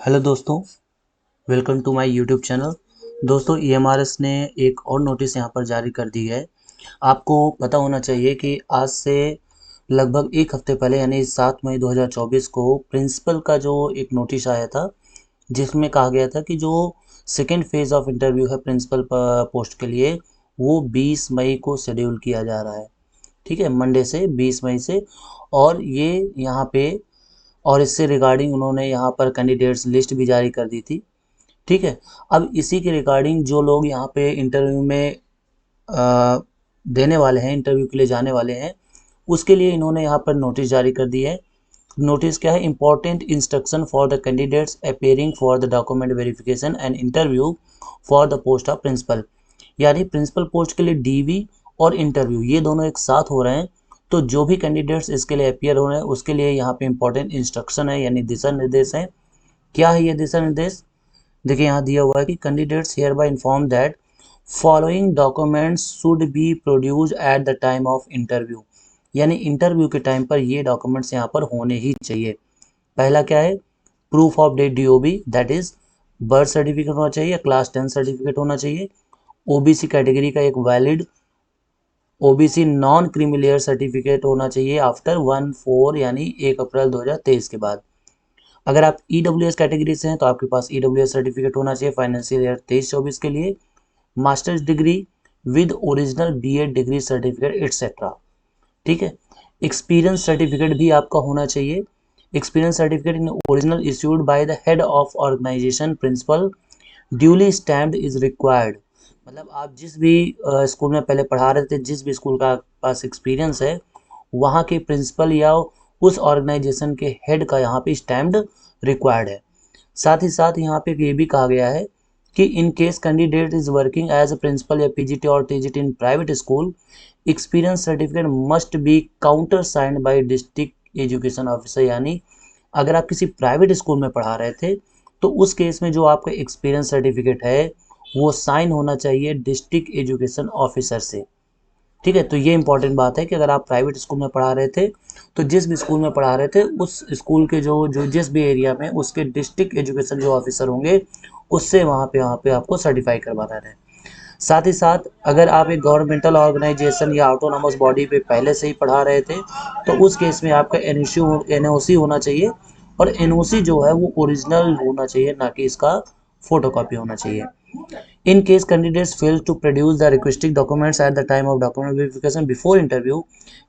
Hello दोस्तों, welcome to my YouTube channel. दोस्तों, EMRS ने एक और नोटिस यहाँ पर जारी कर दी है। आपको पता होना चाहिए कि आज से लगभग एक हफ्ते पहले यानी 7 मई 2024 को प्रिंसिपल का जो एक नोटिस आया था, जिसमें कहा गया था कि जो सेकेंड फेज़ ऑफ इंटरव्यू है प्रिंसिपल पोस्ट के लिए, वो 20 मई को शेड्यूल किया जा रहा है। ठीक है, मंडे से 20 मई से। और ये यहाँ पे और इससे रिगार्डिंग उन्होंने यहाँ पर कैंडिडेट्स लिस्ट भी जारी कर दी थी। ठीक है, अब इसी के रिगार्डिंग जो लोग यहाँ पे इंटरव्यू में अ, देने वाले हैं, इंटरव्यू के लिए जाने वाले हैं, उसके लिए इन्होंने यहाँ पर नोटिस जारी कर दी है। नोटिस क्या है? Important instruction for the candidates appearing for the document verification and interview for the post of principal. यानी प्रिंसिपल पोस्ट के लिए डीवी और इंटरव्यू ये दोनों एक साथ हो रहे हैं। तो जो भी कैंडिडेट्स इसके लिए अपियर हो रहे हैं उसके लिए यहाँ पे इंपॉर्टेंट इंस्ट्रक्शन है, यानी दिशा निर्देश है। क्या है ये दिशा निर्देश? देखिए, यहाँ दिया हुआ है कि candidates here bye inform that following documents should be produce at the time of interview. यानी इंटरव्यू के टाइम पर ये डॉक्यूमेंट्स यहाँ पर होने ही चाहिए। पहला क्या है? Proof of date DOB, that is birth certificate होना चाहिए, क्लास 10 सर्टिफिकेट होना चाहिए। ओबीसी कैटेगरी का एक valid OBC non creamy layer certificate होना चाहिए आफ्टर 1/4 यानी 1 अप्रैल 2023 के बाद। अगर आप ईडब्ल्यूएस कैटेगरी से हैं तो आपके पास ईडब्ल्यूएस सर्टिफिकेट होना चाहिए फाइनेंशियल ईयर 23-24 के लिए। Masters degree with original BEd degree certificate etcetera. ठीक है, एक्सपीरियंस सर्टिफिकेट भी आपका होना चाहिए। Experience certificate in original issued by the head of organisation principal duly stamped is required. मतलब आप जिस भी स्कूल में पहले पढ़ा रहे थे, जिस भी स्कूल का पास एक्सपीरियंस है, वहाँ के प्रिंसिपल या उस ऑर्गेनाइजेशन के हेड का यहाँ पे स्टैम्प्ड रिक्वायर्ड है। साथ ही साथ यहाँ पे ये भी कहा गया है कि in case candidate is working as a principal या पीजीटी और TGT in private school, experience certificate must be countersigned by district education officer. यानी अगर आप किसी प्राइवेट स्कूल में पढ़ा रहे थे तो उस केस में जो आपका एक्सपीरियंस सर्टिफिकेट है वो साइन होना चाहिए डिस्ट्रिक्ट एजुकेशन ऑफिसर से। ठीक है, तो ये इंपॉर्टेंट बात है कि अगर आप प्राइवेट स्कूल में पढ़ा रहे थे तो जिस भी स्कूल में पढ़ा रहे थे उस स्कूल के जो जो जिस भी एरिया में उसके डिस्ट्रिक्ट एजुकेशन जो ऑफिसर होंगे उससे वहाँ पे आपको सर्टिफाई करवाना है। साथ ही साथ अगर आप एक गवर्नमेंटल ऑर्गेनाइजेशन या ऑटोनॉमस बॉडी पे पहले से ही पढ़ा रहे थे तो उस केस में आपका एनओसी होना चाहिए। और एनओसी जो है वो ओरिजिनल होना चाहिए, ना कि इसका फोटोकॉपी होना चाहिए। In case candidates fail to produce the requested documents at the time of document verification before interview,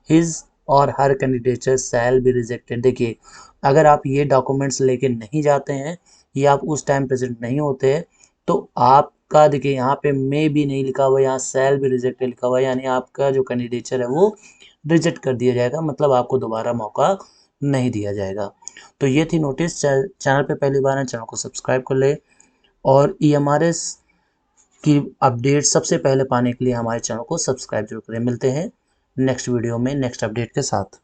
his or her candidature shall be rejected। देखिए, अगर आप ये डॉक्यूमेंट्स लेके नहीं जाते हैं या आप उस टाइम प्रेजेंट नहीं होते हैं तो आपका, देखिए यहाँ पे मे भी नहीं लिखा हुआ, यहाँ शैल भी रिजेक्टेड लिखा हुआ है, यानी आपका जो कैंडिडेचर है वो रिजेक्ट कर दिया जाएगा। मतलब आपको दोबारा मौका नहीं दिया जाएगा। तो ये थी नोटिस। चैनल पे पहली बार है, चैनल को सब्सक्राइब कर ले और ईएमआरएस की अपडेट सबसे पहले पाने के लिए हमारे चैनल को सब्सक्राइब जरूर करें। मिलते हैं नेक्स्ट वीडियो में नेक्स्ट अपडेट के साथ।